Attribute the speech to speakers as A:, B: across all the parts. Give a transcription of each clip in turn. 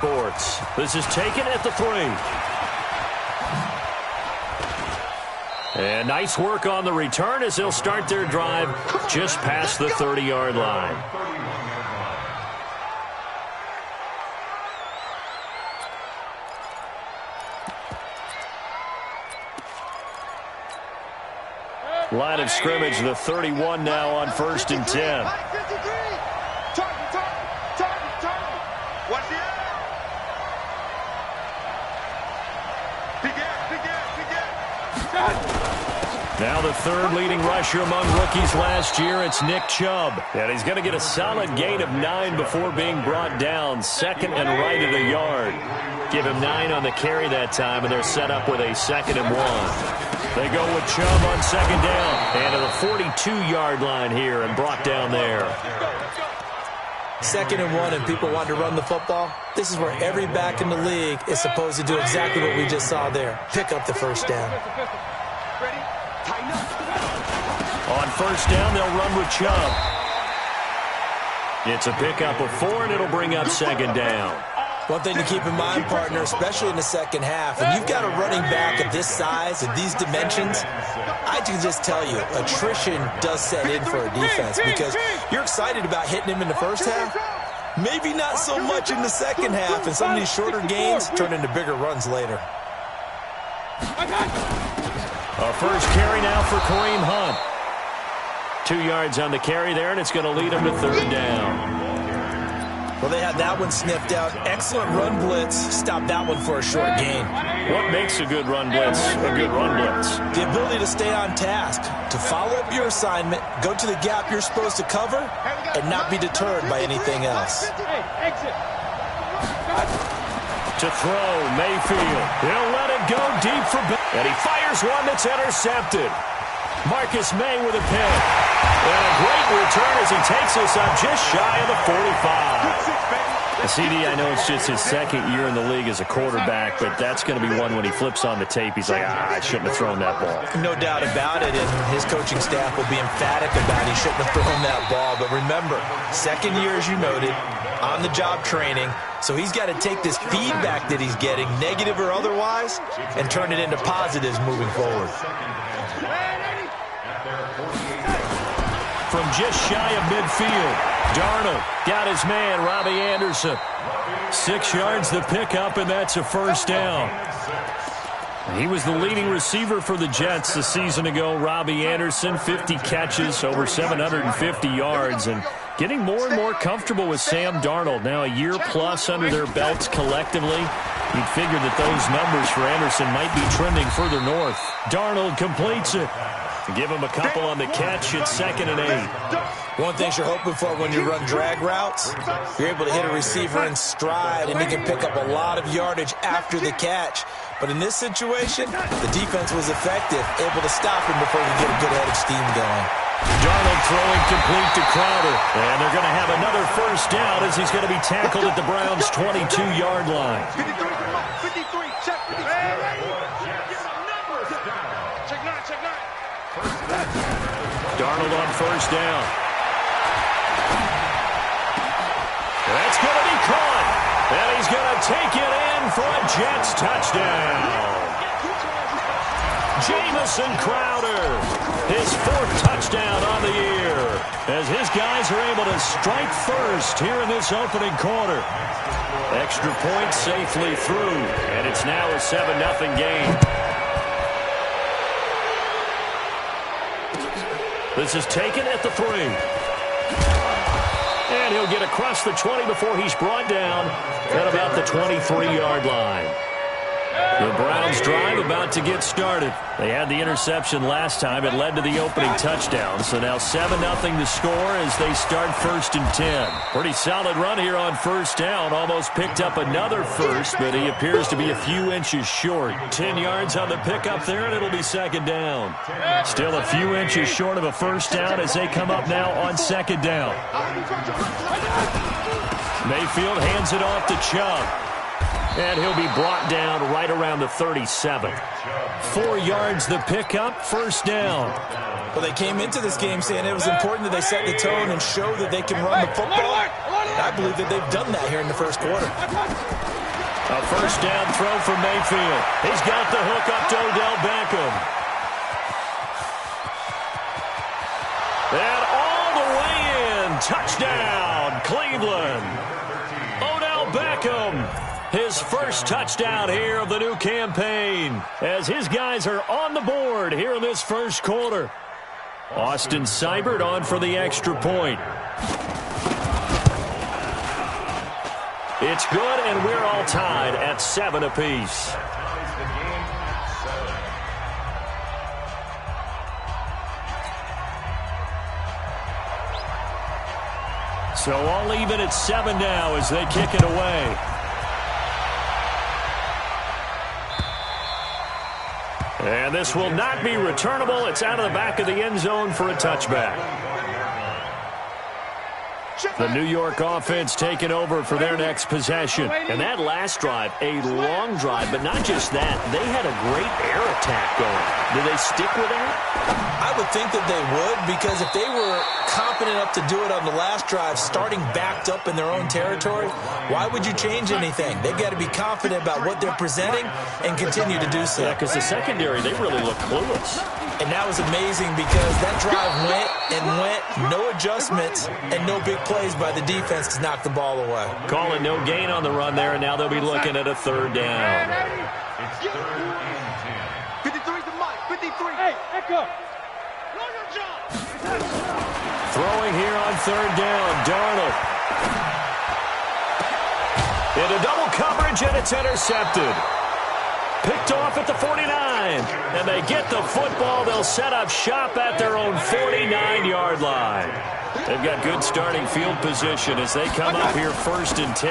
A: Sports. This is taken at the 3. And nice work on the return as they'll start their drive just past the 30-yard line. Line of scrimmage, the 31 now on 1st and 10. Now the third leading rusher among rookies last year, it's Nick Chubb. And he's going to get a solid gain of 9 before being brought down. Second and right at a yard. Give him 9 on the carry that time, and they're set up with a 2nd and 1. They go with Chubb on 2nd down. And to the 42-yard line here and brought down there.
B: 2nd and 1 and people want to run the football. This is where every back in the league is supposed to do exactly what we just saw there. Pick up the first down.
A: On 1st down, they'll run with Chubb. It's a pickup of 4, and it'll bring up 2nd down.
B: One thing to keep in mind, partner, especially in the second half, when you've got a running back of this size and these dimensions, I can just tell you, attrition does set in for a defense because you're excited about hitting him in the first half. Maybe not so much in the second half, and some of these shorter gains turn into bigger runs later.
A: A first carry now for Kareem Hunt. 2 yards on the carry there, and it's going to lead him to 3rd down.
B: Well, they had that one sniffed out. Excellent run blitz. Stop that one for a short gain.
A: What makes a good run blitz a good run blitz?
B: The ability to stay on task, to follow up your assignment, go to the gap you're supposed to cover, and not be deterred by anything else.
A: To throw, Mayfield. He'll let it go deep for Bell. And he fires one that's intercepted. Marcus May with a pick. And a great return as he takes us up just shy of the 45. CD, I know it's just his 2nd year in the league as a quarterback, but that's going to be one when he flips on the tape. He's like, I shouldn't have thrown that ball.
B: No doubt about it, and his coaching staff will be emphatic about he shouldn't have thrown that ball. But remember, 2nd year, as you noted, on-the-job training. So he's got to take this feedback that he's getting, negative or otherwise, and turn it into positives moving forward.
A: From just shy of midfield, Darnold got his man, Robbie Anderson. 6 yards the pickup, and that's a 1st down. He was the leading receiver for the Jets a season ago. Robbie Anderson, 50 catches, over 750 yards, and getting more and more comfortable with Sam Darnold. Now a year plus under their belts collectively. You'd figure that those numbers for Anderson might be trending further north. Darnold completes it. Give him a couple on the catch. It's 2nd and 8.
B: One thing you're hoping for when you run drag routes, you're able to hit a receiver in stride, and he can pick up a lot of yardage after the catch. But in this situation, the defense was effective, able to stop him before he get a good head of steam going.
A: Darnold throwing complete to Crowder. And they're going to have another 1st down as he's going to be tackled at the Browns' 22-yard line.
C: 53, check 53.
A: Darnold on 1st down. That's going to be caught. And he's going to take it in for a Jets touchdown. Jamison Crowder, his 4th touchdown on the year, as his guys are able to strike first here in this opening quarter. Extra point safely through, and it's now a 7-0 game. This is taken at the 3. And he'll get across the 20 before he's brought down at about the 23-yard line. The Browns drive about to get started. They had the interception last time. It led to the opening touchdown. So now 7-0 to score as they start 1st and 10. Pretty solid run here on 1st down. Almost picked up another first, but he appears to be a few inches short. 10 yards on the pickup there, and it'll be 2nd down. Still a few inches short of a 1st down as they come up now on 2nd down. Mayfield hands it off to Chubb. And he'll be brought down right around the 37. 4 yards the pickup, 1st down.
B: Well, they came into this game saying it was important that they set the tone and show that they can run the football. I believe that they've done that here in the first quarter.
A: A first down throw for Mayfield. He's got the hook up to Odell Beckham. And all the way in. Touchdown, Cleveland. Odell Beckham. His first touchdown here of the new campaign as his guys are on the board here in this first quarter. Austin Seibert on for the extra point. It's good, and we're all tied at 7 apiece. So all even at 7 now as they kick it away. And this will not be returnable. It's out of the back of the end zone for a touchback. The New York offense taking over for their next possession. And that last drive, a long drive, but not just that. They had a great air attack going. Do they stick with that?
B: I would think that they would, because if they were confident enough to do it on the last drive, starting backed up in their own territory, why would you change anything? They've got to be confident about what they're presenting and continue to do so.
A: Yeah, because the secondary, they really look clueless.
B: And that was amazing because that drive went, no adjustments, and no big plays by the defense to knock the ball away.
A: Calling no gain on the run there, and now they'll be looking at a third down.
C: 53 to Mike, 53. Hey, Echo.
A: Throwing here on third down, Darnold. Into double coverage, and it's intercepted. Picked off at the 49, and they get the football. They'll set up shop at their own 49-yard line. They've got good starting field position as they come up here first and 10,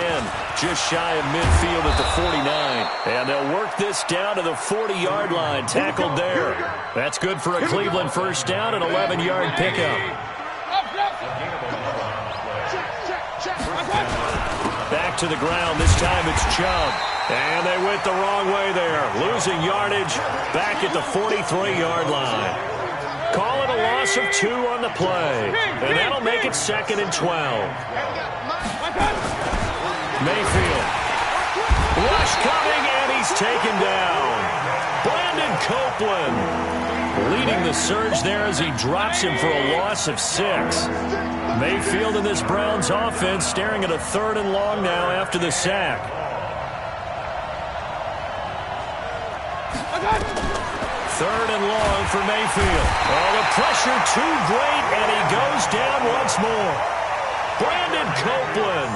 A: just shy of midfield at the 49. And they'll work this down to the 40-yard line, tackled there. That's good for a Cleveland first down, an 11-yard pickup. Back to the ground. This time it's Chubb. And they went the wrong way there. Losing yardage back at the 43-yard line. Call it a loss of 2 on the play. And that'll make it 2nd and 12. Mayfield. Rush coming, and he's taken down. Brandon Copeland leading the surge there as he drops him for a loss of 6. Mayfield in this Browns offense staring at a 3rd and long now after the sack. 3rd and long for Mayfield. Oh, the pressure too great, and he goes down once more. Brandon Copeland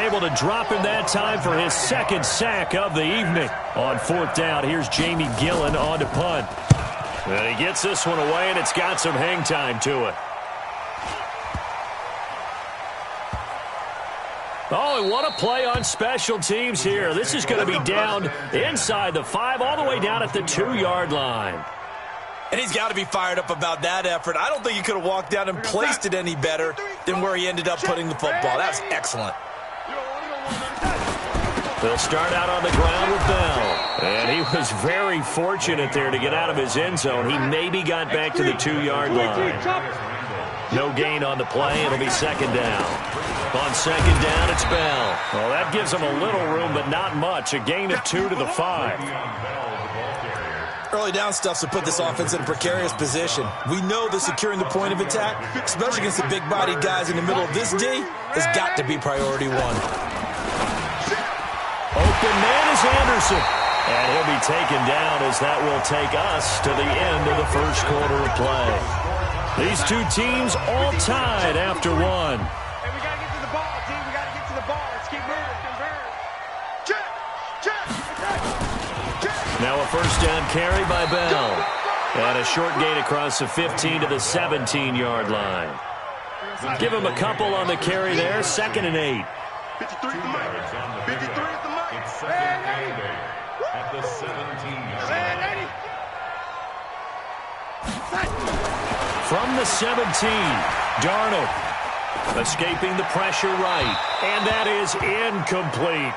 A: able to drop him that time for his 2nd sack of the evening. On 4th down, here's Jamie Gillen on to punt. And he gets this one away, and it's got some hang time to it. Oh, and what a play on special teams here. This is going to be down inside the 5, all the way down at the 2-yard line.
B: And he's got to be fired up about that effort. I don't think he could have walked down and placed it any better than where he ended up putting the football. That was excellent.
A: They'll start out on the ground with Bell. And he was very fortunate there to get out of his end zone. He maybe got back to the 2-yard line. No gain on the play. It'll be 2nd down. On 2nd down, it's Bell. Well, that gives him a little room, but not much. A gain of 2 to the 5.
B: Early down stuff to put this offense in a precarious position. We know that securing the point of attack, especially against the big-bodied guys in the middle of this D, has got to be priority 1.
A: Open man is Anderson. And he'll be taken down as that will take us to the end of the first quarter of play. These two teams all tied after 1.
C: Hey, we got to get to the ball, team. We got to get to the ball. Let's keep moving. Convert. Check.
A: Now a first down carry by Bell. And a short gain across the 15 to the 17-yard line. Give him a couple on the carry there. 2nd and 8.
C: 53 at the mic. 53 at the mic.
D: It's 2nd and 8 at the 17-yard line.
A: From the 17, Darnold escaping the pressure right. And that is incomplete.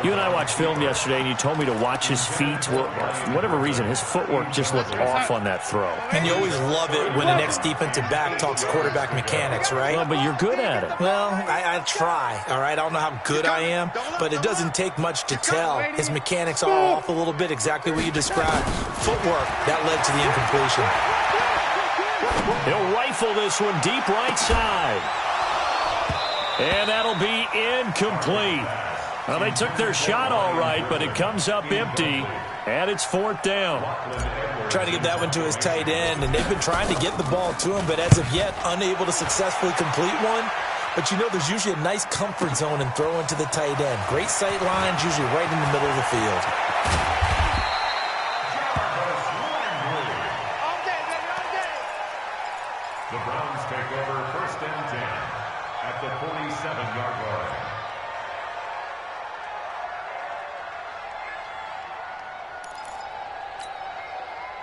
A: You and I watched film yesterday, and you told me to watch his feet. Well, for whatever reason, his footwork just looked off on that throw.
B: And you always love it when an ex-defensive back talks quarterback mechanics, right?
A: Well, but you're good at it.
B: Well, I try, all right? I don't know how good I am, but it doesn't take much to tell. His mechanics are off a little bit, exactly what you described. Footwork, that led to the incompletion.
A: He'll rifle this one deep right side. And that'll be incomplete. Well, they took their shot all right, but it comes up empty, and it's 4th down.
B: Trying to get that one to his tight end, and they've been trying to get the ball to him, but as of yet, unable to successfully complete one. But you know, there's usually a nice comfort zone in throwing to the tight end. Great sight lines, usually right in the middle of the field.
D: The Browns take over 1st and 10 at the 47-yard line.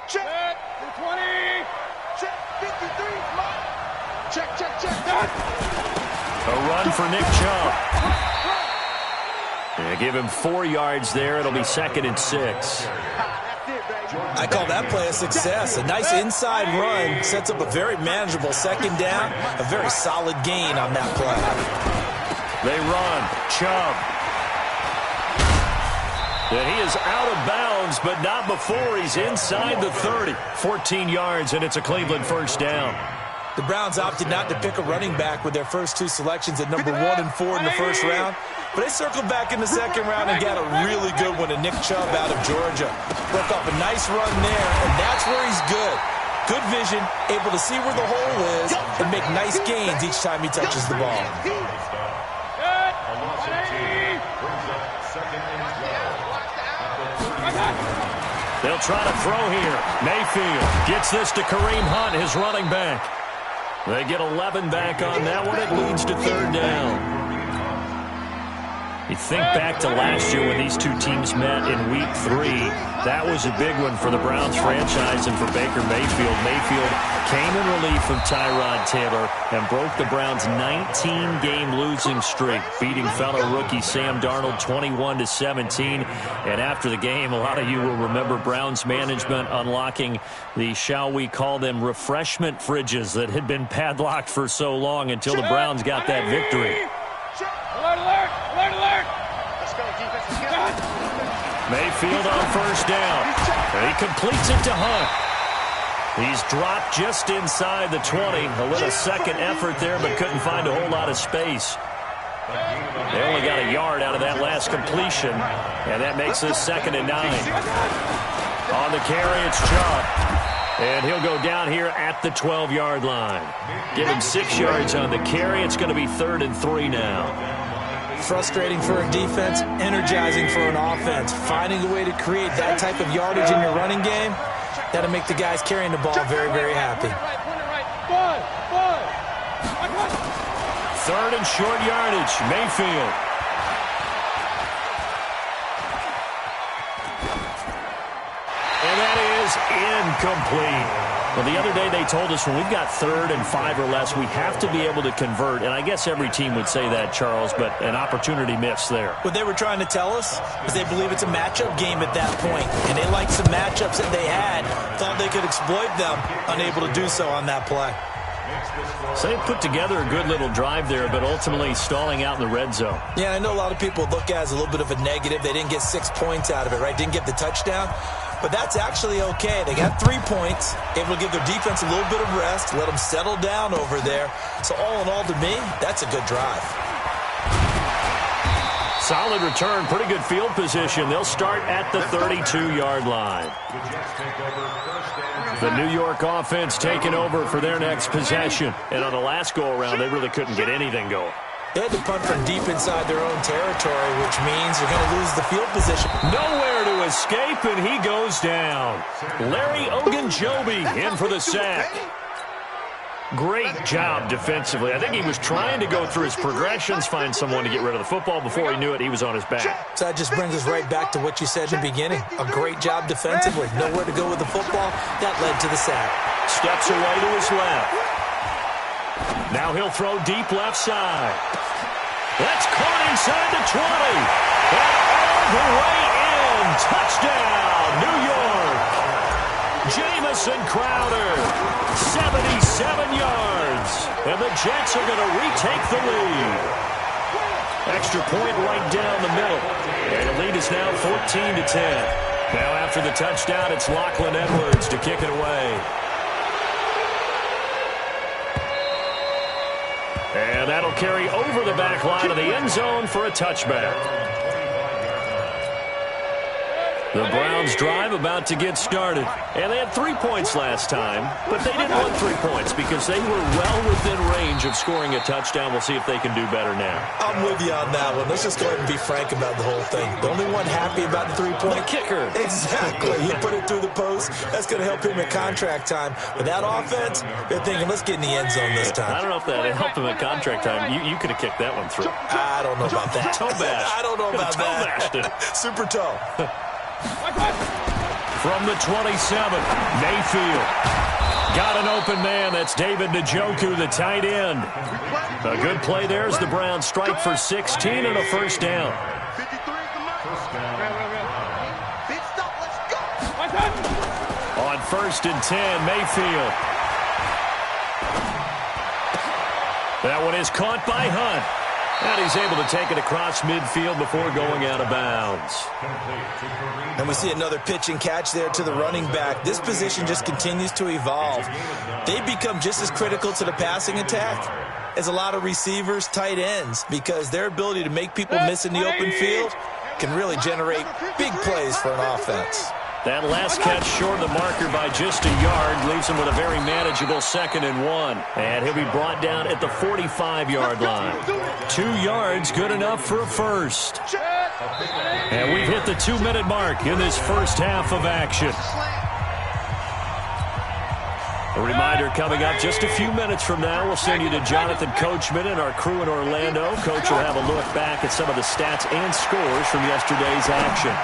C: Check. 20. Check. 53. Check, check, check.
A: A run for Nick Chubb. They give him 4 yards there. It'll be 2nd and 6.
B: I call that play a success. A nice inside run sets up a very manageable 2nd down. A very solid gain on that play.
A: They run. Chubb. And he is out of bounds, but not before he's inside the 30. 14 yards, and it's a Cleveland 1st down.
B: The Browns opted not to pick a running back with their first 2 selections at number 1 and 4 in the 1st round. But they circled back in the 2nd round and got a really good one to Nick Chubb out of Georgia. Broke off a nice run there, and that's where he's good. Good vision, able to see where the hole is, and make nice gains each time he touches the ball.
A: They'll try to throw here. Mayfield gets this to Kareem Hunt, his running back. They get 11 back on that one. It leads to 3rd down. You think back to last year when these two teams met in Week 3. That was a big one for the Browns franchise and for Baker Mayfield. Mayfield came in relief of Tyrod Taylor and broke the Browns' 19-game losing streak, beating fellow rookie Sam Darnold 21-17. And after the game, a lot of you will remember Browns management unlocking the, shall we call them, refreshment fridges that had been padlocked for so long until the Browns got that victory.
C: Alert, alert, alert, alert. Let's go, defense.
A: Mayfield on 1st down. And he completes it to Hunt. He's dropped just inside the 20. A little second effort there, but couldn't find a whole lot of space. They only got a yard out of that last completion, and that makes this 2nd and 9. On the carry, it's Chubb. And he'll go down here at the 12-yard line. Give him 6 yards on the carry. It's going to be 3rd and 3 now.
B: Frustrating for a defense, energizing for an offense. Finding a way to create that type of yardage in your running game, that'll make the guys carrying the ball very, very happy.
A: 3rd and short yardage. Mayfield. And that is incomplete. Well, the other day they told us when we've got 3rd and 5 or less, we have to be able to convert. And I guess every team would say that, Charles, but an opportunity missed there.
B: What they were trying to tell us is they believe it's a matchup game at that point. And they liked some matchups that they had, thought they could exploit them, unable to do so on that play.
A: So they put together a good little drive there, but ultimately stalling out in the red zone.
B: Yeah, I know a lot of people look at it as a little bit of a negative. They didn't get 6 points out of it, right? Didn't get the touchdown. But that's actually okay. They got 3 points, able to give their defense a little bit of rest, let them settle down over there. So all in all, to me, that's a good drive.
A: Solid return, pretty good field position. They'll start at the 32-yard line. The New York offense taking over for their next possession. And on the last go-around, they really couldn't get anything going.
B: They had to punt from deep inside their own territory, which means they're going to lose the field position.
A: Nowhere to escape, and he goes down. Larry Ogunjobi in for the sack. Great job defensively. I think he was trying to go through his progressions, find someone to get rid of the football. Before he knew it, he was on his back.
B: So that just brings us right back to what you said in the beginning. A great job defensively. Nowhere to go with the football. That led to the sack.
A: Steps away to his left. Now he'll throw deep left side. That's caught inside the 20. all the way in. Touchdown, New York. Jamison Crowder, 77 yards. And the Jets are going to retake the lead. Extra point right down the middle. And the lead is now 14-10. Now after the touchdown, it's Lachlan Edwards to kick it away. And that'll carry over the back line of the end zone for a touchback. The Browns drive about to get started. And they had 3 points last time, but they didn't want 3 points because they were well within range of scoring a touchdown. We'll see if they can do better now.
B: I'm with you on that one. Let's just go ahead and be frank about the whole thing. The only one happy about the 3-point.
A: The kicker.
B: Exactly. He put it through the post. That's going to help him at contract time. But that offense, they're thinking, let's get in the end zone this time.
A: I don't know if that helped him at contract time. You could have kicked that one through.
B: I don't know about that.
A: Toe bash.
B: I don't know about that. Super toe.
A: From the 27, Mayfield. Got an open man. That's David Njoku, the tight end. A good play there as the Browns strike for 16 and a first down. On 1st and 10, Mayfield. That one is caught by Hunt. And he's able to take it across midfield before going out of bounds.
B: And we see another pitch and catch there to the running back. This position just continues to evolve. They become just as critical to the passing attack as a lot of receivers, tight ends, because their ability to make people miss in the open field can really generate big plays for an offense.
A: That last catch short of the marker by just a yard leaves him with a very manageable 2nd and 1. And he'll be brought down at the 45-yard line. 2 yards, good enough for a first. And we've hit the 2-minute mark in this first half of action. A reminder coming up just a few minutes from now. We'll send you to Jonathan Coachman and our crew in Orlando. Coach will have a look back at some of the stats and scores from yesterday's action.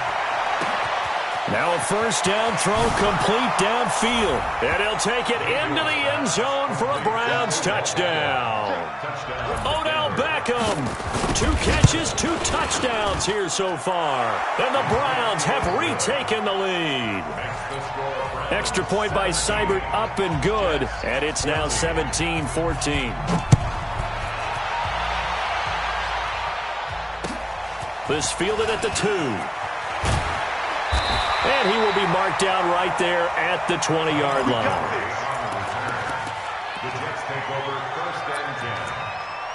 A: Now a first down throw complete downfield. And he'll take it into the end zone for a Browns touchdown. Odell Beckham. 2 catches, 2 touchdowns here so far. And the Browns have retaken the lead. Extra point by Seibert up and good. And it's now 17-14. This fielded at the 2. And he will be marked down right there at the 20-yard line.
D: The Jets take over 1st and 10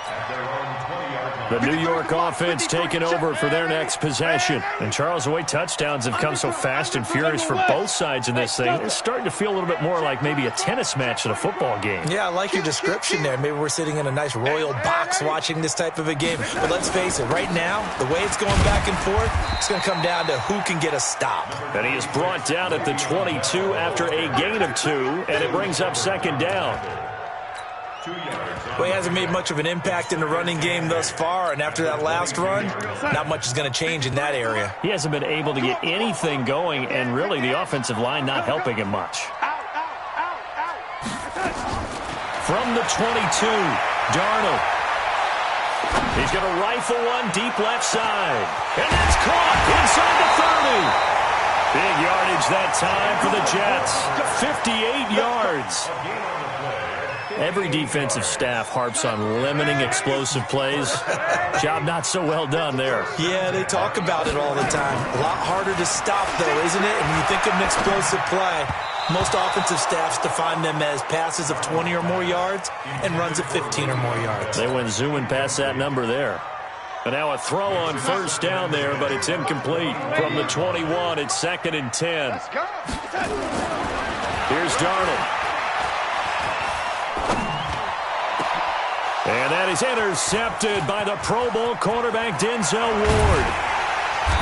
D: at their own 20-yard line.
A: The New York offense taking over for their next possession. And Charles, the way touchdowns have come so fast and furious for both sides in this thing, it's starting to feel a little bit more like maybe a tennis match at a football game.
B: Yeah, I like your description there. Maybe we're sitting in a nice royal box watching this type of a game. But let's face it, right now, the way it's going back and forth, it's going to come down to who can get a stop.
A: And he is brought down at the 22 after a gain of 2, and it brings up 2nd down.
B: Well, he hasn't made much of an impact in the running game thus far, and after that last run, not much is going to change in that area.
A: He hasn't been able to get anything going, and really the offensive line not helping him much. From the 22, Darnold. He's going to rifle one deep left side. And that's caught inside the 30. Big yardage that time for the Jets. 58 yards. Every defensive staff harps on limiting explosive plays. Job not so well done there.
B: Yeah, they talk about it all the time. A lot harder to stop, though, isn't it? And when you think of an explosive play, most offensive staffs define them as passes of 20 or more yards and runs of 15 or more yards.
A: They went zooming past that number there. And now a throw on first down there, but it's incomplete. From the 21, it's 2nd and 10. Here's Darnold. And that is intercepted by the Pro Bowl cornerback Denzel Ward.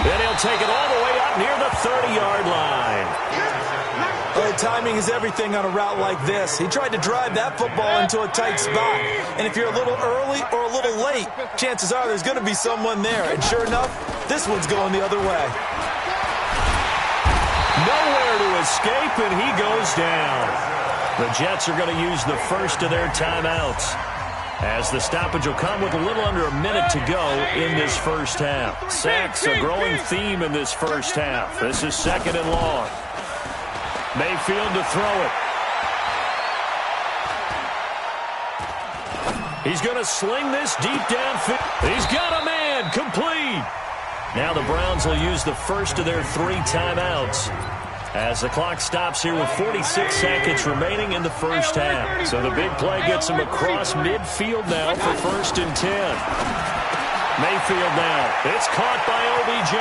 A: Then he'll take it all the way up near the 30-yard line.
B: Well, timing is everything on a route like this. He tried to drive that football into a tight spot. And if you're a little early or a little late, chances are there's going to be someone there. And sure enough, this one's going the other way.
A: Nowhere to escape, and he goes down. The Jets are going to use the first of their timeouts. as the stoppage will come with a little under a minute to go in this first half. Sacks a growing theme in this first half. This is 2nd and long. Mayfield to throw it. He's going to sling this deep downfield. He's got a man, complete. Now the Browns will use the first of their 3 timeouts as the clock stops here with 46 seconds remaining in the first half. So the big play gets him across midfield now for 1st and 10. Mayfield now. It's caught by OBJ.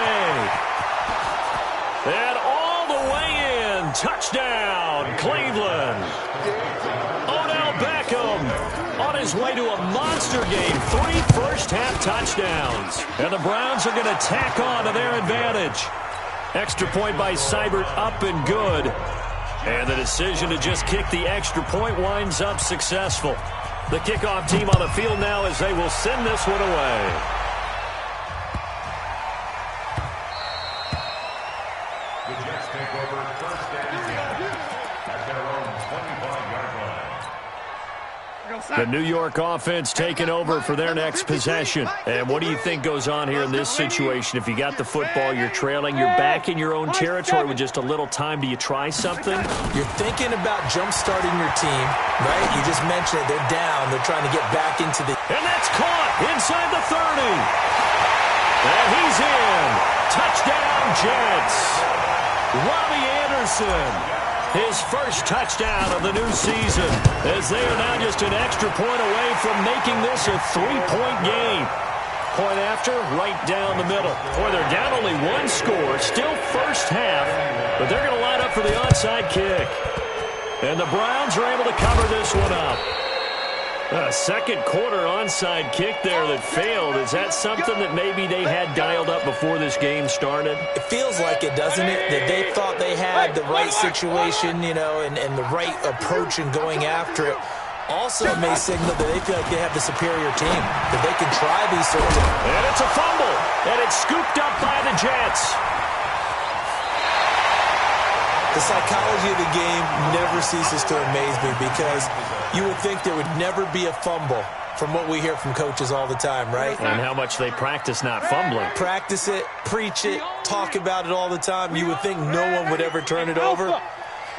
A: And all the way in. Touchdown, Cleveland. Odell Beckham on his way to a monster game. 3 first-half touchdowns. And the Browns are going to tack on to their advantage. Extra point by Seibert, up and good. And the decision to just kick the extra point winds up successful. The kickoff team on the field now as they will send this one away.
D: The Jets take over 1st and 10 at their own 25-yard line.
A: The New York offense taking over for their next possession. And what do you think goes on here in this situation? If you got the football, you're trailing, you're back in your own territory with just a little time. Do you try something?
B: You're thinking about jump-starting your team, right? You just mentioned it. They're down. They're trying to get back into the...
A: And that's caught inside the 30. And he's in. Touchdown, Jets. Robbie Anderson. His first touchdown of the new season, as they are now just an extra point away from making this a 3-point game. Point after, right down the middle. Boy, they're down only 1 score, still first half, but they're going to line up for the onside kick. And the Browns are able to cover this one up. A second quarter onside kick there that failed. Is that something that maybe they had dialed up before this game started?
B: It feels like it, doesn't it? That they thought they had the right situation, you know, and the right approach in going after it. Also, it may signal that they feel like they have the superior team, that they can try these sorts of...
A: And it's a fumble, and it's scooped up by the Jets.
B: The psychology of the game never ceases to amaze me because you would think there would never be a fumble from what we hear from coaches all the time, right?
A: And how much they practice not fumbling.
B: Practice it, preach it, talk about it all the time. You would think no one would ever turn it over.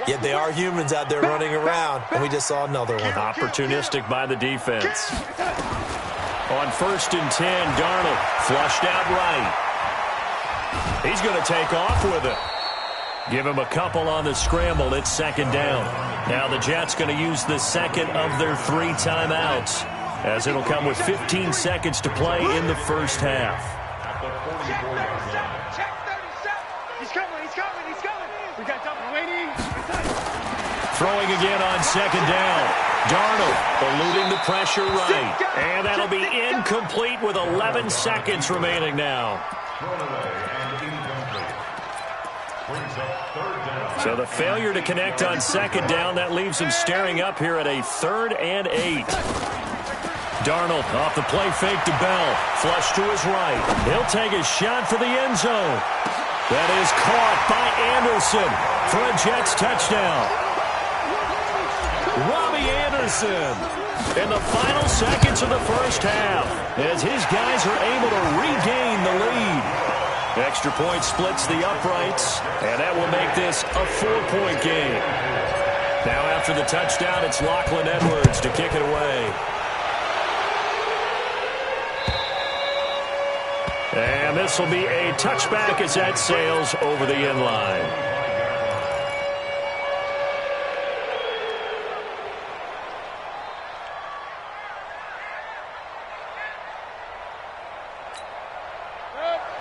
B: Yet they are humans out there running around, and we just saw another one.
A: Opportunistic by the defense. On 1st and 10, Darnold flushed out right. He's going to take off with it. Give him a couple on the scramble. It's 2nd down. Now the Jets going to use the second of their 3 timeouts, as it'll come with 15 seconds to play in the first half.
C: He's coming. We got double waiting.
A: Throwing again on 2nd down. Darnold eluding the pressure right. And that'll be incomplete with 11 seconds remaining now. So the failure to connect on 2nd down, that leaves him staring up here at a 3rd and 8. Darnold off the play fake to Bell. Flush to his right. He'll take a shot for the end zone. That is caught by Anderson for a Jets touchdown. Robbie Anderson in the final seconds of the first half as his guys are able to regain the lead. Extra point splits the uprights, and that will make this a 4-point game. Now after the touchdown, it's Lachlan Edwards to kick it away. And this will be a touchback as that sails over the end line.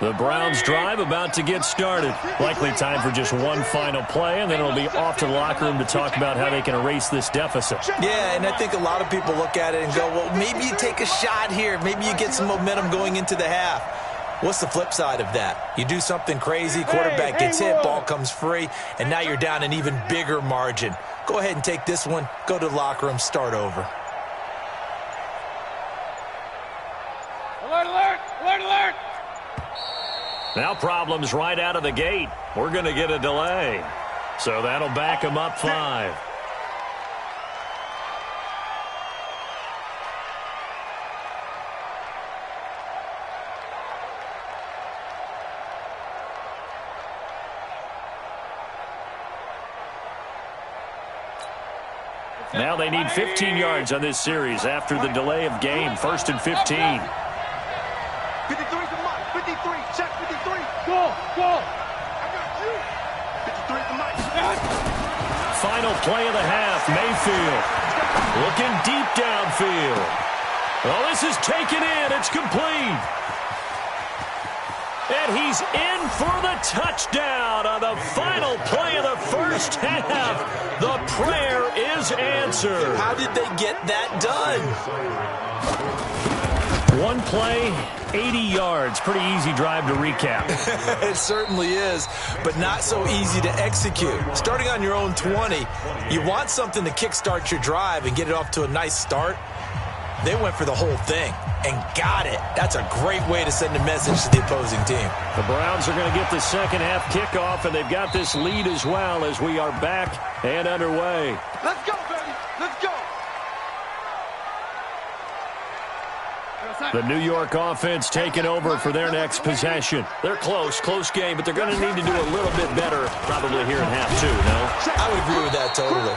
A: The Browns drive about to get started. Likely time for just one final play, and then it'll be off to the locker room to talk about how they can erase this deficit.
B: Yeah, and I think a lot of people look at it and go, well, maybe you take a shot here. Maybe you get some momentum going into the half. What's the flip side of that? You do something crazy, quarterback gets hit, ball comes free, and now you're down an even bigger margin. Go ahead and take this one, go to the locker room, start over.
C: Alert, alert, alert, alert.
A: Now problems right out of the gate. We're going to get a delay. So that'll back them up 5. Now they need 15 yards on this series after the delay of game. 1st and 15.
C: 53 to Mike. 53. Check 53. Go. I got you. 53 to Mike.
A: Final play of the half. Mayfield looking deep downfield. Oh, this is taken in. It's complete. And he's in for the touchdown on the final play of the first half. The prayer is answered.
B: How did they get that done?
A: One play, 80 yards. Pretty easy drive to recap.
B: It certainly is, but not so easy to execute. Starting on your own 20, you want something to kickstart your drive and get it off to a nice start. They went for the whole thing and got it. That's a great way to send a message to the opposing team.
A: The Browns are going to get the second half kickoff, and they've got this lead as well as we are back and underway.
C: Let's go, baby. Let's go.
A: The New York offense taking over for their next possession. They're close game, but they're going to need to do a little bit better probably here in half two, no?
B: I would agree with that totally.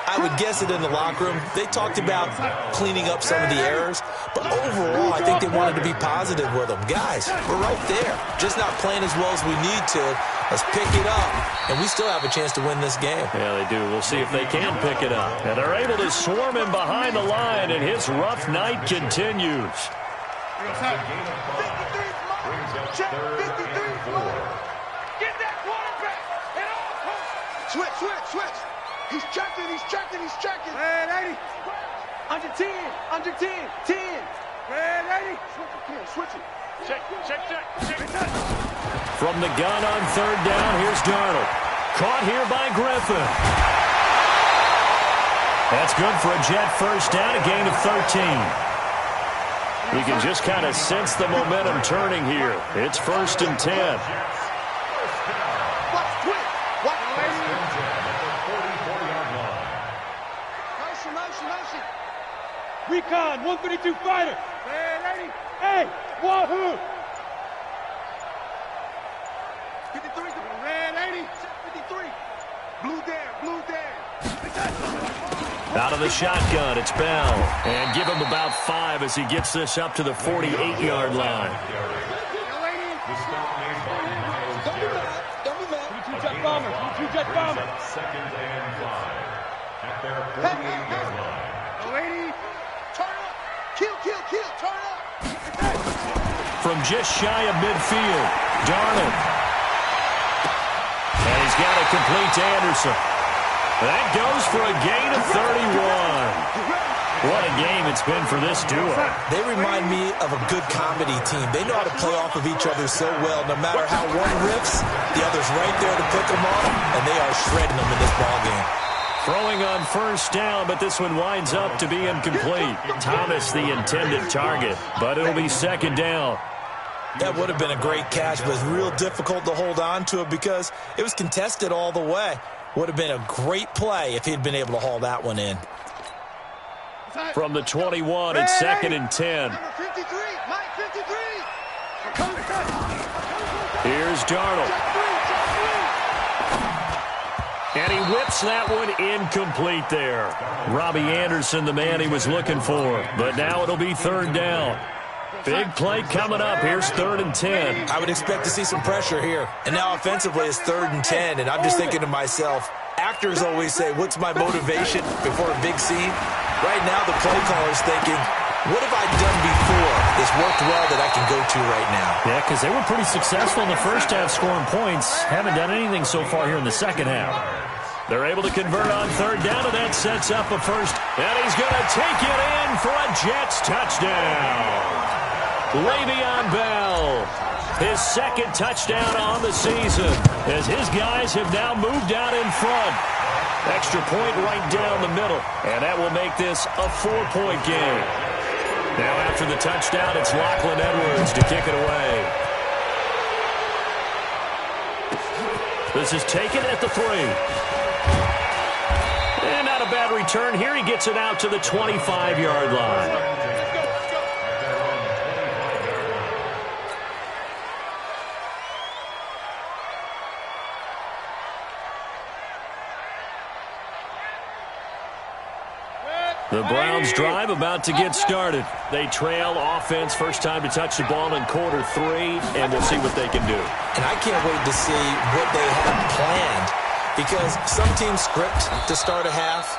B: I would guess it in the locker room. They talked about cleaning up some of the errors, but overall, I think they wanted to be positive with them. Guys, we're right there. Just not playing as well as we need to. Let's pick it up, and we still have a chance to win this game.
A: Yeah, they do. We'll see if they can pick it up. And they're able to swarm him behind the line, and his rough night continues.
C: 53 check 53 Get that quarterback at all costs. Switch. He's checking. Red 80. Under 10. 10. Red 80. Switch it. Check.
A: From the gun on third down, here's Darnold. Caught here by Griffin. That's good for a Jet first down, a gain of 13. You can just kind of sense the momentum turning here. It's 1st and 10.
C: Motion. Recon, 152 fighter. Red 80. Hey, wahoo. 53, red 80. 53. Blue down.
A: Out of the shotgun, it's Bell. And give him about 5 as he gets this up to the 48-yard line.
C: Don't be mad. 2 jet bombers.
D: 2nd and 5 at their 48-yard line.
C: Lady, turn up. Kill. Turn up.
A: From just shy of midfield, Darnold. And he's got it complete to Anderson. That goes for a gain of 31. What a game it's been for this duo.
B: They remind me of a good comedy team. They know how to play off of each other so well. No matter how one rips, the other's right there to pick them off, and they are shredding them in this ballgame.
A: Throwing on first down, but this one winds up to be incomplete. Thomas the intended target, but it'll be 2nd down.
B: That would have been a great catch, but it's real difficult to hold on to it because it was contested all the way. Would have been a great play if he'd been able to haul that one in.
A: From the 21, it's 2nd and 10.
C: Number 53, Mike 53.
A: Here's Darnold. And he whips that one incomplete there. Robbie Anderson, the man he was looking for. But now it'll be 3rd down. Big play coming up. Here's 3rd and 10.
B: I would expect to see some pressure here. And now offensively it's 3rd and 10. And I'm just thinking to myself, actors always say, what's my motivation before a big scene? Right now the play caller's thinking, what have I done before that's worked well that I can go to right now?
A: Yeah, because they were pretty successful in the first half scoring points. Haven't done anything so far here in the second half. They're able to convert on 3rd down, and that sets up a first. And he's going to take it in for a Jets touchdown. Le'Veon Bell, his 2nd touchdown on the season, as his guys have now moved out in front. Extra point right down the middle, and that will make this a 4-point game. Now after the touchdown, it's Lachlan Edwards to kick it away. This is taken at the 3. And not a bad return here. He gets it out to the 25-yard line. The Browns drive about to get started. They trail offense, first time to touch the ball in quarter 3, and we'll see what they can do.
B: And I can't wait to see what they have planned, because some teams script to start a half.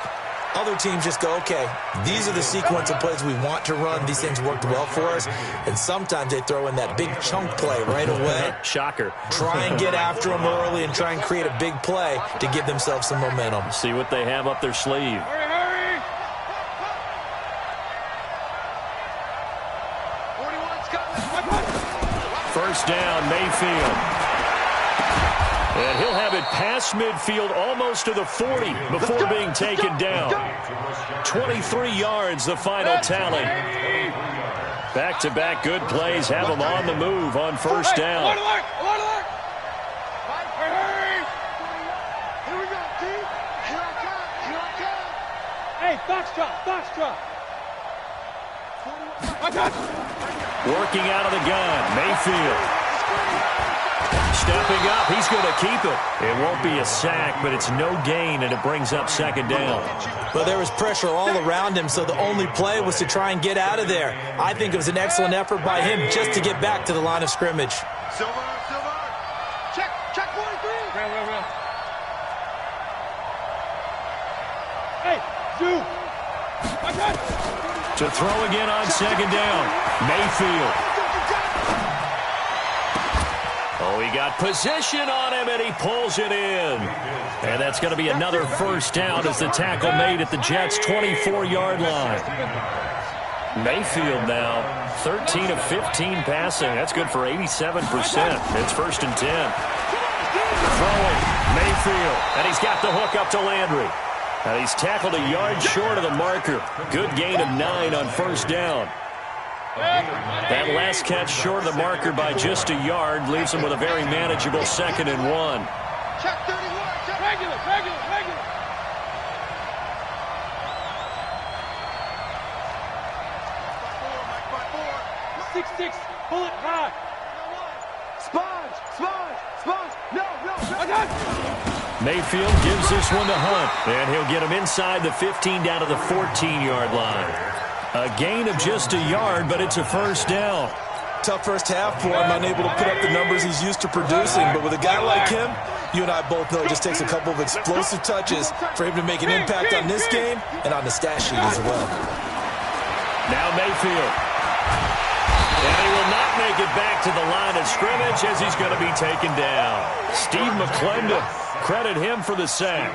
B: Other teams just go, okay, these are the sequence of plays we want to run. These things worked well for us. And sometimes they throw in that big chunk play right away.
A: Shocker.
B: Try and get after them early and try and create a big play to give themselves some momentum.
A: See what they have up their sleeve.
C: Hurry!
A: First down, Mayfield. And he'll have it past midfield almost to the 40 before being taken down. 23 yards, the final tally. Back-to-back good plays have them on the move on first down.
C: Alert! Here we go, team. Here I come. Hey, box drop.
A: Working out of the gun, Mayfield. Stepping up, he's going to keep it. It won't be a sack, but it's no gain, and it brings up second down.
B: Well, there was pressure all around him, so the only play was to try and get out of there. I think it was an excellent effort by him just to get back to the line of scrimmage.
C: Silver. Check 43. Real. Hey, Zoo.
A: To throw again on second down, Mayfield. Oh, he got position on him, and he pulls it in. And that's going to be another first down as the tackle made at the Jets' 24-yard line. Mayfield now, 13 of 15 passing. That's good for 87%. It's first and 10. Throwing, Mayfield, and he's got the hook up to Landry. And he's tackled a yard short of the marker. Good gain of 9 on first down. That last catch short of the marker by just a yard leaves him with a very manageable 2nd and 1.
C: Check 31. Check. Regular. 6-6. Pull it high. Sponge. No.
A: Mayfield gives this one to Hunt, and he'll get him inside the 15 down to the 14-yard line. A gain of just a yard, but it's a first down.
B: Tough first half for him, unable to put up the numbers he's used to producing. But with a guy like him, you and I both know it just takes a couple of explosive touches for him to make an impact on this game and on the stat sheet as well.
A: Now Mayfield. And he will not make it back to the line of scrimmage as he's going to be taken down. Steve McClendon, credit him for the sack.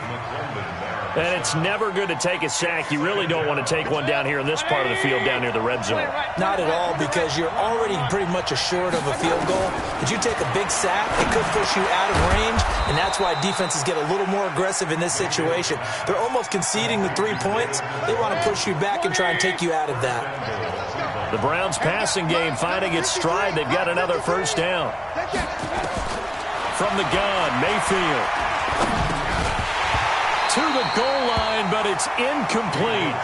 A: And it's never good to take a sack. You really don't want to take one down here in this part of the field, down near the red zone.
B: Not at all, because you're already pretty much assured of a field goal. But you take a big sack, it could push you out of range, and that's why defenses get a little more aggressive in this situation. They're almost conceding the 3 points. They want to push you back and try and take you out of that.
A: The Browns' passing game finding its stride. They've got another first down. From the gun, Mayfield. To the goal line, but it's incomplete.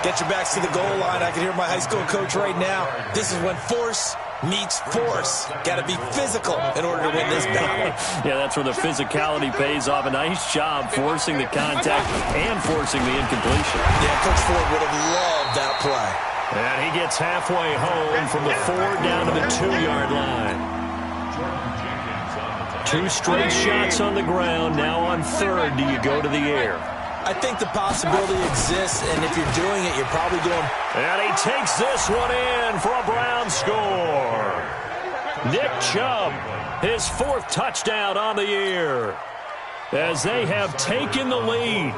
B: Get your backs to the goal line. I can hear my high school coach right now. This is when force meets force. Got to be physical in order to win this battle.
A: Yeah, that's where the physicality pays off. A nice job forcing the contact and forcing the incompletion.
B: Yeah, Coach Ford would have loved that play.
A: And he gets halfway home from the 4 down to the 2-yard line. 2 straight shots on the ground. Now on 3rd, do you go to the air?
B: I think the possibility exists, and if you're doing it, you're probably going.
A: And he takes this one in for a Brown score. Nick Chubb, his 4th touchdown on the year. As they have taken the lead.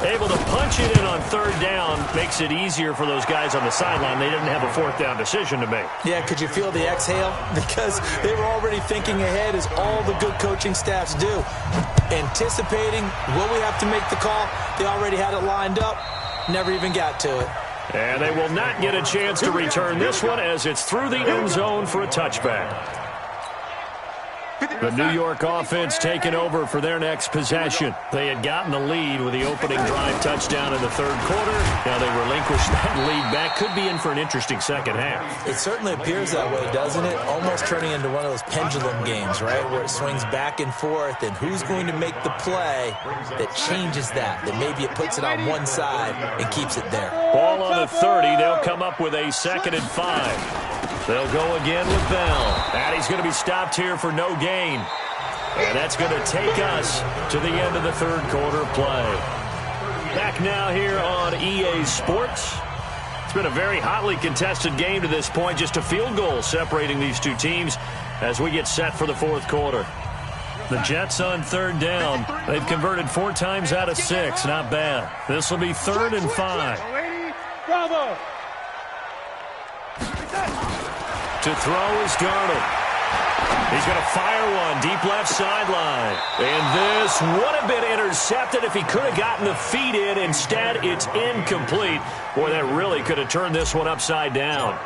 A: Able to punch it in on 3rd down makes it easier for those guys on the sideline. They didn't have a 4th down decision to make.
B: Yeah, could you feel the exhale? Because they were already thinking ahead, as all the good coaching staffs do. Anticipating, will we have to make the call? They already had it lined up, never even got to it.
A: And they will not get a chance to return this one as it's through the end zone for a touchback.
C: 50.
A: The New York offense taking over for their next possession. They had gotten the lead with the opening drive touchdown in the third quarter. Now they relinquish that lead back. Could be in for an interesting second half.
B: It certainly appears that way, doesn't it? Almost turning into one of those pendulum games, right, where it swings back and forth, and who's going to make the play that changes that maybe it puts it on one side and keeps it there.
A: Ball on the 30. They'll come up with a 2nd and 5. They'll go again with Bell. And he's going to be stopped here for no gain. And that's going to take us to the end of the third quarter play. Back now here on EA Sports. It's been a very hotly contested game to this point. Just a field goal separating these two teams as we get set for the fourth quarter. The Jets on third down. They've converted 4 times out of 6. Not bad. This will be 3rd and 5.
C: Bravo.
A: To throw is Darnold. He's going to fire one deep left sideline. And this would have been intercepted if he could have gotten the feet in. Instead, it's incomplete. Boy, that really could have turned this one upside down.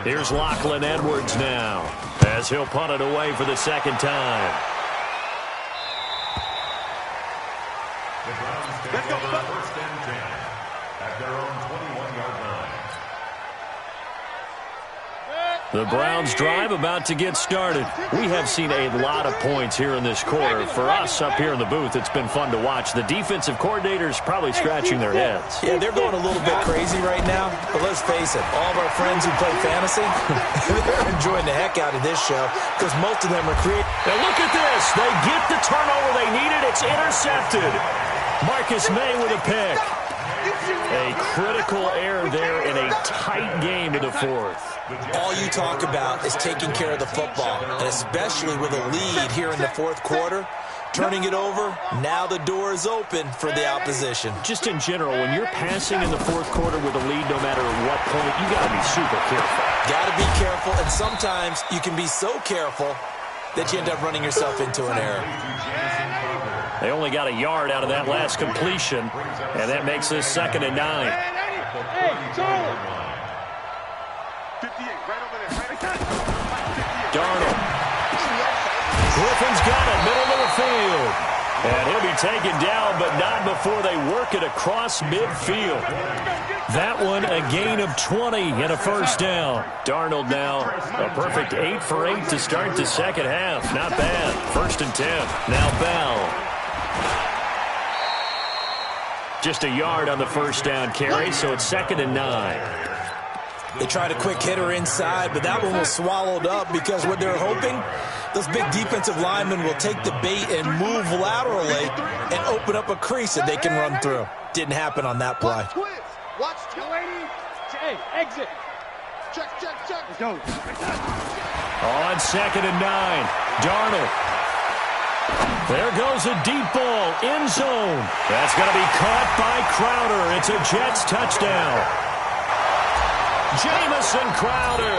A: Here's Lachlan Edwards now as he'll punt it away for the second time.
D: Let's go. 1st and 10 at their own 21-yard line.
A: The Browns drive about to get started. We have seen a lot of points here in this quarter. For us up here in the booth, it's been fun to watch. The defensive coordinators probably scratching their heads.
B: Yeah, they're going a little bit crazy right now, but let's face it, all of our friends who play fantasy, they're enjoying the heck out of this show because most of them are creative.
A: And look at this. They get the turnover they needed. It's intercepted. Marcus May with a pick. A critical error there in a tight game in the fourth.
B: All you talk about is taking care of the football, and especially with a lead here in the fourth quarter, turning it over, now the door is open for the opposition.
A: Just in general, when you're passing in the fourth quarter with a lead, no matter what point, you got to be super careful.
B: Got to be careful, and sometimes you can be so careful that you end up running yourself into an error.
A: They only got a yard out of that last completion, and that makes this 2nd and 9.
C: Hey, Charlie. 58, right over there.
A: Darnold. Griffin's got it, middle of the field. And he'll be taken down, but not before they work it across midfield. That one, a gain of 20 and a 1st down. Darnold now, a perfect 8 for 8 to start the second half. Not bad. 1st and 10. Now Bell. Just a yard on the 1st down carry, so it's 2nd and 9.
B: They tried a quick hitter inside, but that one was swallowed up because what they're hoping, those big defensive linemen will take the bait and move laterally and open up a crease that they can run through. Didn't happen on that play.
C: Watch 280. Hey, exit. Check. Let's go.
A: On 2nd and 9, Darnold. There goes a deep ball, end zone. That's going to be caught by Crowder. It's a Jets touchdown. Jamison Crowder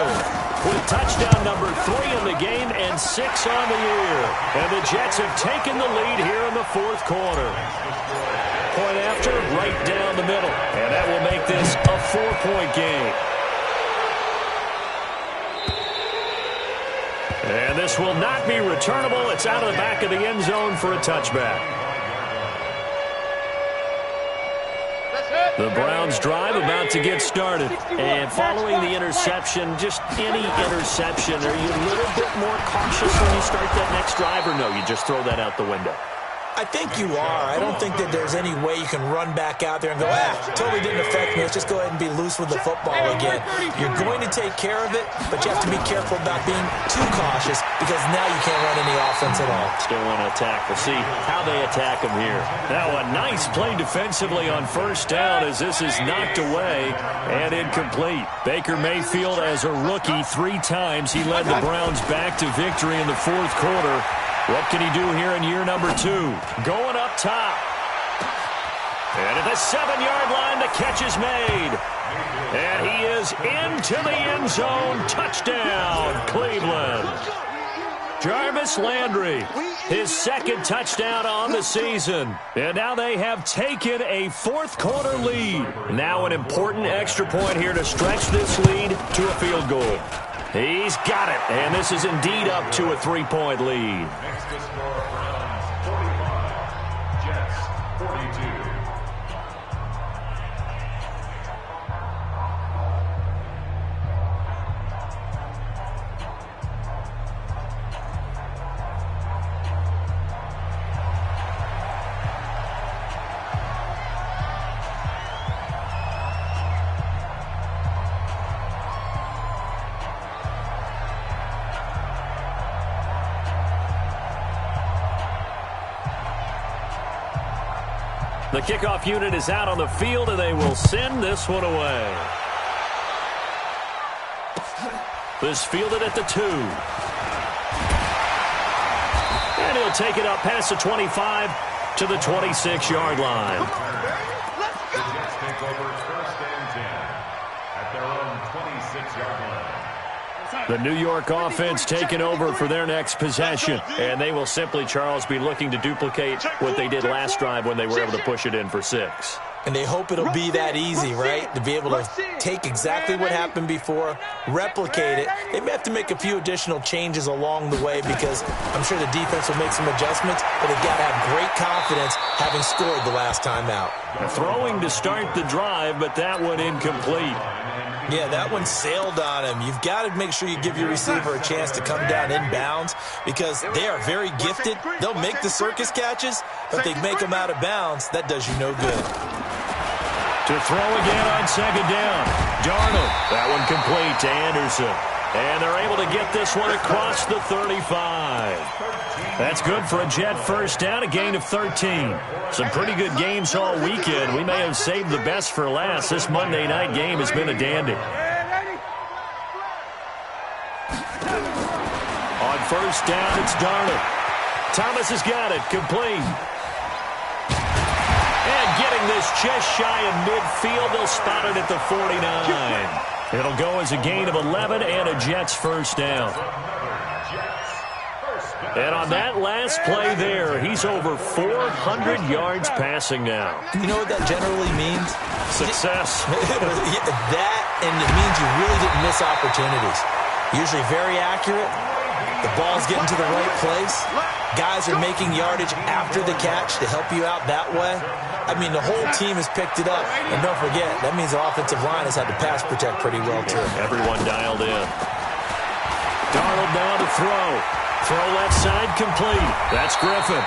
A: with touchdown number 3 in the game and 6 on the year. And the Jets have taken the lead here in the fourth quarter. Point after, right down the middle. And that will make this a 4-point game. And this will not be returnable. It's out of the back of the end zone for a touchback. The Browns drive about to get started. And following the interception, just any interception, are you a little bit more cautious when you start that next drive, or no, you just throw that out the window?
B: I think you are. I don't think that there's any way you can run back out there and go, totally didn't affect me. Let's just go ahead and be loose with the football again. You're going to take care of it, but you have to be careful about being too cautious because now you can't run any offense at all.
A: Still want to attack. We'll see how they attack him here. Now a nice play defensively on 1st down as this is knocked away and incomplete. Baker Mayfield as a rookie 3 times. He led the Browns back to victory in the fourth quarter. What can he do here in year number 2? Going up top. And at the 7-yard line, the catch is made. And he is into the end zone. Touchdown, Cleveland. Jarvis Landry, his 2nd touchdown on the season. And now they have taken a fourth quarter lead. Now an important extra point here to stretch this lead to a field goal. He's got it, and this is indeed up to a 3-point lead.
D: Next to score, Browns 45, Jets 42.
A: The kickoff unit is out on the field, and they will send this one away. This fielded at the 2. And he'll take it up past the 25 to the 26-yard line.
D: The Jets take over 1st and 10 at their own 26-yard line.
A: The New York offense taking over for their next possession. And they will simply, Charles, be looking to duplicate what they did last drive when they were able to push it in for 6.
B: And they hope it'll be that easy, right? To be able to take exactly what happened before, replicate it. They may have to make a few additional changes along the way because I'm sure the defense will make some adjustments, but they've got to have great confidence having scored the last time out.
A: Throwing to start the drive, but that one incomplete.
B: Yeah, that one sailed on him. You've got to make sure you give your receiver a chance to come down inbounds because they are very gifted. They'll make the circus catches, but if they make them out of bounds, that does you no good.
A: To throw again on 2nd down. Darnold. That one complete to Anderson. And they're able to get this one across the 35. That's good for a Jet 1st down, a gain of 13. Some pretty good games all weekend. We may have saved the best for last. This Monday night game has been a dandy. On 1st down, it's Darnold. Thomas has got it, complete. And getting this just shy of midfield, they'll spot it at the 49. It'll go as a gain of 11 and a Jets 1st down. And on that last play there, he's over 400 yards passing now.
B: You know what that generally means?
A: Success.
B: That, and it means you really didn't miss opportunities. Usually very accurate. The ball's getting to the right place. Guys are making yardage after the catch to help you out that way. I mean, the whole team has picked it up. And don't forget, that means the offensive line has had to pass protect pretty well, too.
A: Everyone dialed in. Darnold now to throw. Throw left side complete. That's Griffin.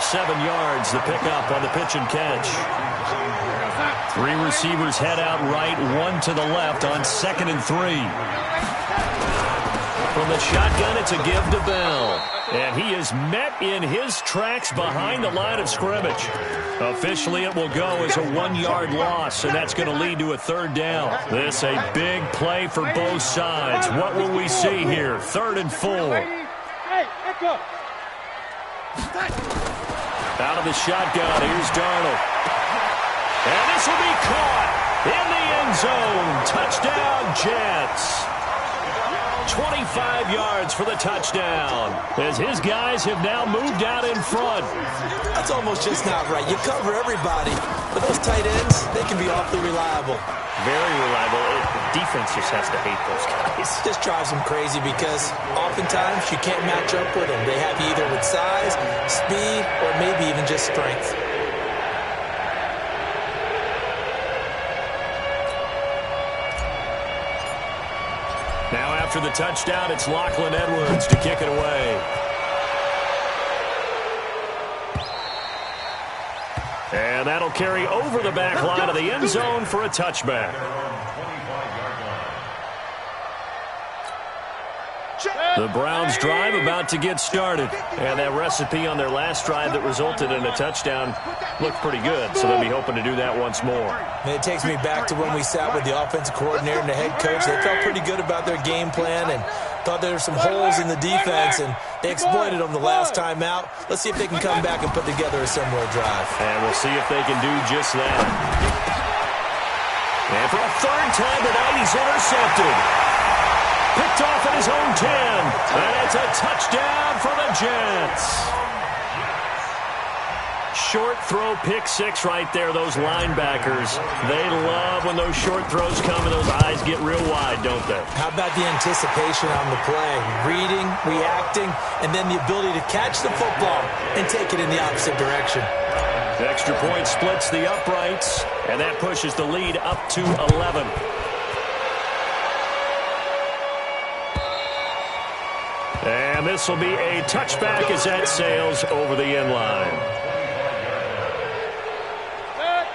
A: 7 yards, the pickup on the pitch and catch. 3 receivers head out right, 1 to the left on 2nd and 3. From the shotgun, it's a give to Bell. And he is met in his tracks behind the line of scrimmage. Officially, it will go as a 1-yard loss, and that's going to lead to a 3rd down. This a big play for both sides. What will we see here? 3rd and 4. Out of the shotgun, here's Darnold. And this will be caught in the end zone. Touchdown, Jets. 25 yards for the touchdown as his guys have now moved out in front.
B: That's almost just not right. You cover everybody, but those tight ends, they can be awfully reliable.
A: Very reliable. The defense just has to hate those guys.
B: It just drives them crazy because oftentimes you can't match up with them. They have you either with size, speed, or maybe even just strength.
A: Now after the touchdown, it's Lachlan Edwards to kick it away. And that'll carry over the back line of the end zone for a touchback. The Browns drive about to get started. And that recipe on their last drive that resulted in a touchdown looked pretty good. So they'll be hoping to do that once more.
B: And it takes me back to when we sat with the offensive coordinator and the head coach. They felt pretty good about their game plan and thought there were some holes in the defense, and they exploited them the last time out. Let's see if they can come back and put together a similar drive.
A: And we'll see if they can do just that. And for a 3rd time tonight, he's intercepted. Picked off at his own 10. And it's a touchdown for the Jets. short throw pick six right there. Those linebackers, they love when those short throws come and those eyes get real wide, don't they?
B: How about the anticipation on the play? Reading, reacting, and then the ability to catch the football and take it in the opposite direction.
A: The extra point splits the uprights, and that pushes the lead up to 11. And this will be a touchback as that sails over the end line.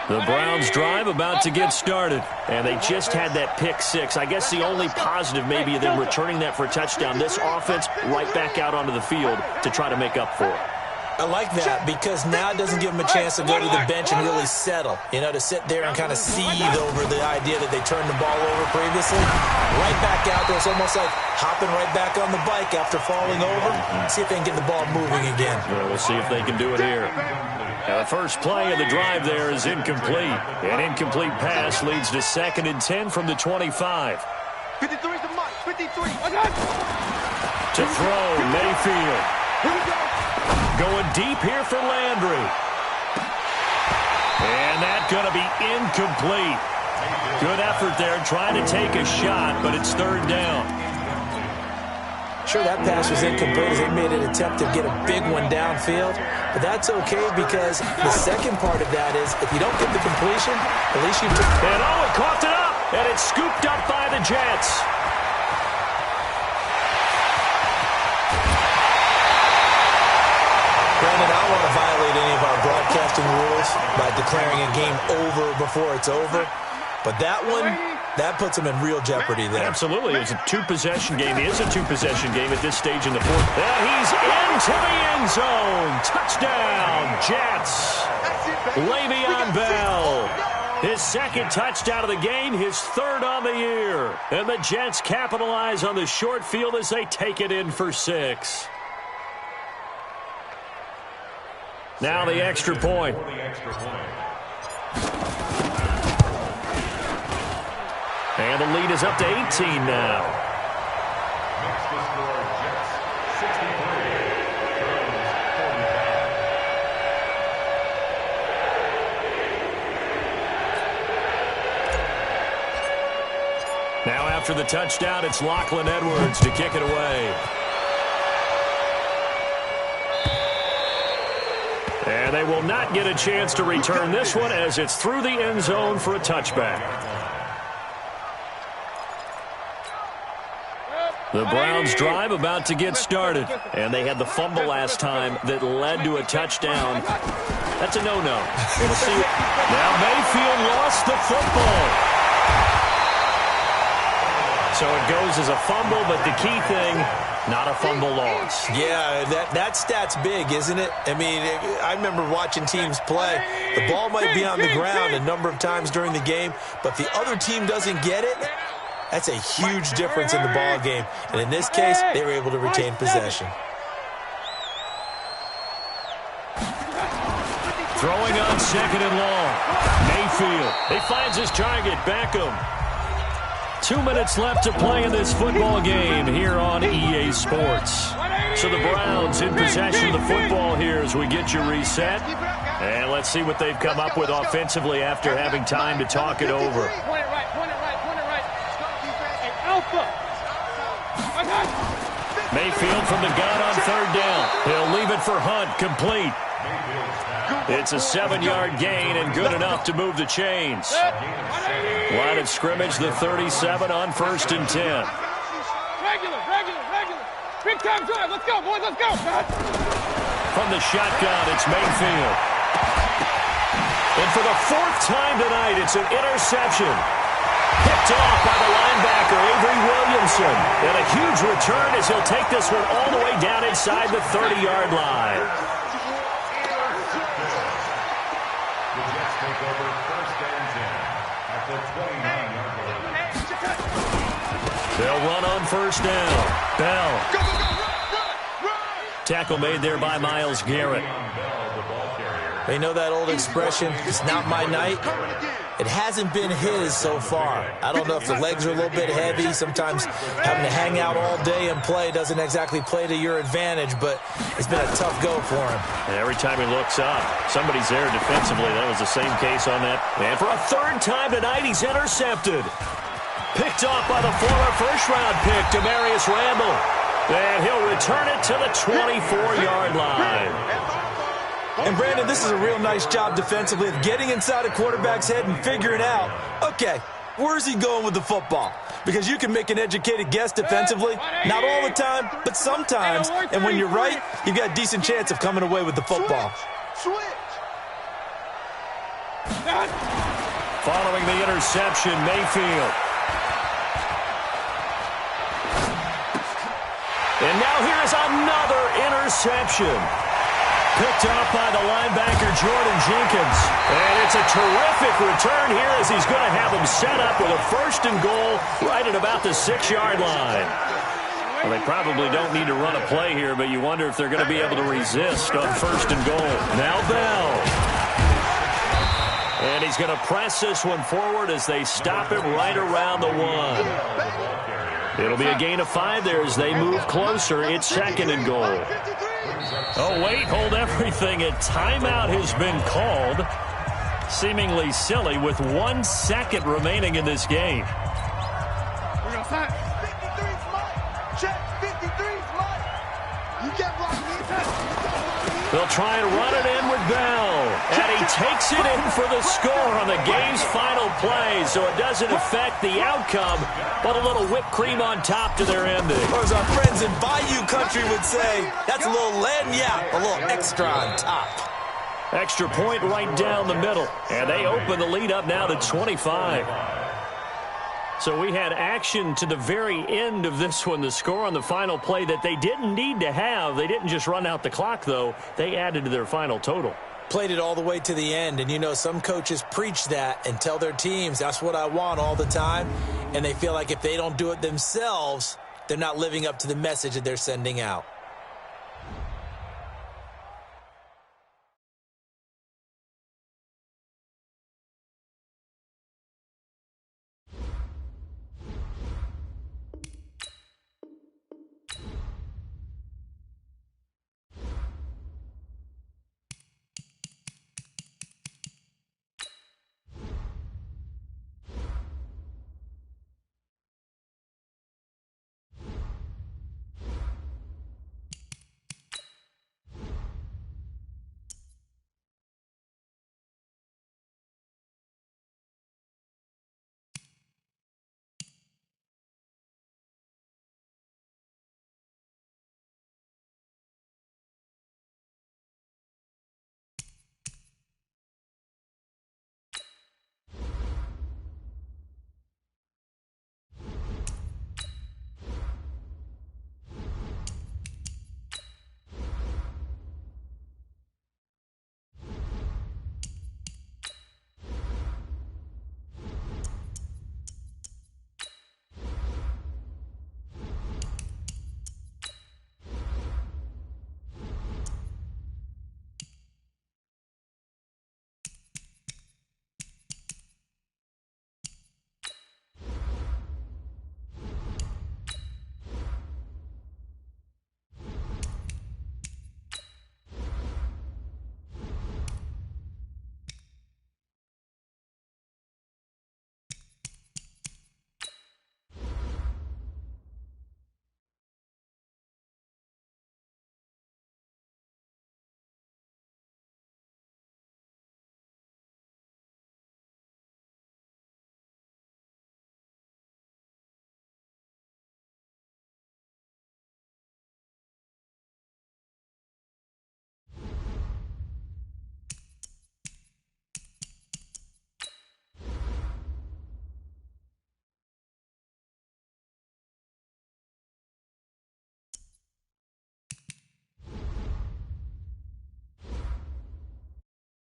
A: The Browns drive about to get started, and they just had that pick six. I guess the only positive maybe of them returning that for a touchdown. This offense right back out onto the field to try to make up for it.
B: I like that because now it doesn't give them a chance to go to the bench and really settle. You know, to sit there and kind of seethe over the idea that they turned the ball over previously. Right back out there. It's almost like hopping right back on the bike after falling over. See if they can get the ball moving again.
A: Well, we'll see if they can do it here. Now, the first play of the drive there is incomplete. An incomplete pass leads to 2nd and 10 from the 25.
C: 53's the mark. 53.
A: To throw, Mayfield.
C: Here we go.
A: Going deep here for Landry. And that's going to be incomplete. Good effort there trying to take a shot, but it's 3rd down.
B: Sure, that pass was incomplete as they made an attempt to get a big one downfield. But that's okay because the second part of that is if you don't get the completion, at least you took...
A: And it coughed it up, and it's scooped up by the Jets.
B: Brandon, I don't want to violate any of our broadcasting rules by declaring a game over before it's over. But that one, that puts them in real jeopardy there.
A: Absolutely. It's a two-possession game. It is a two-possession game at this stage in the fourth. And he's into the end zone. Touchdown, Jets. Le'Veon Bell. His 2nd touchdown of the game, his 3rd on the year. And the Jets capitalize on the short field as they take it in for 6. Now the extra point. And the lead is up to 18 now.
D: Makes the score Jets 63.
A: Now after the touchdown, it's Lachlan Edwards to kick it away. And they will not get a chance to return this one as it's through the end zone for a touchback. The Browns drive about to get started. And they had the fumble last time that led to a touchdown. That's a no-no. We'll see. Now Mayfield lost the football. So it goes as a fumble, but the key thing, not a fumble loss.
B: Yeah, that stat's big, isn't it? I mean, I remember watching teams play. The ball might be on the ground a number of times during the game, but if the other team doesn't get it, that's a huge difference in the ball game. And in this case, they were able to retain possession.
A: Throwing on 2nd and long. Mayfield. He finds his target, Beckham. 2 minutes left to play in this football game here on EA Sports. So the Browns in possession of the football here as we get you reset. And let's see what they've come up with offensively after having time to talk it over.
E: Point it right. Alpha.
A: Mayfield from the gun on 3rd down. He'll leave it for Hunt, complete. It's a 7-yard gain and good enough to move the chains. Line of scrimmage, the 37 on 1st and 10.
E: Regular. Big time drive. Let's go, boys. Let's go.
A: From the shotgun, it's Mayfield. And for the 4th time tonight, it's an interception. Picked off by the linebacker, Avery Williamson. And a huge return as he'll take this one all the way down inside the 30-yard line.
D: The Jets take over 1st and 10 at the 29-yard line.
A: They'll run on 1st down. Bell. Tackle made there by Myles Garrett.
B: They know that old expression, it's not my night. It hasn't been his so far. I don't know if the legs are a little bit heavy. Sometimes having to hang out all day and play doesn't exactly play to your advantage, but it's been a tough go for him.
A: And every time he looks up, somebody's there defensively. That was the same case on that. And for a third time tonight, he's intercepted. Picked off by the former first-round pick, Damarius Randall. And he'll return it to the 24-yard line.
B: And, Brandon, this is a real nice job defensively of getting inside a quarterback's head and figuring out, okay, where's he going with the football? Because you can make an educated guess defensively, not all the time, but sometimes. And when you're right, you've got a decent chance of coming away with the football.
A: Following the interception, Mayfield. And now here's another interception. Picked off by the linebacker, Jordan Jenkins. And it's a terrific return here as he's going to have him set up with a 1st and goal right at about the 6-yard line. Well, they probably don't need to run a play here, but you wonder if they're going to be able to resist on 1st and goal. Now Bell. And he's going to press this one forward as they stop him right around the 1. It'll be a gain of 5 there as they move closer. It's 2nd and goal. Oh, wait, hold everything. A timeout has been called. Seemingly silly with 1 second remaining in this game.
E: We're going to sign.
C: 53's Mike. Check. 53's Mike. You get blocked.
A: They'll try and run it in with Bell. And he takes it in for the score on the game's final play, so it doesn't affect the outcome, but a little whipped cream on top to their ending.
B: Or as our friends in Bayou Country would say, that's a little lagniappe, a little extra on top.
A: Extra point right down the middle. And they open the lead up now to 25. So we had action to the very end of this one, the score on the final play that they didn't need to have. They didn't just run out the clock, though. They added to their final total.
B: Played it all the way to the end, and you know some coaches preach that and tell their teams, that's what I want all the time, and they feel like if they don't do it themselves, they're not living up to the message that they're sending out.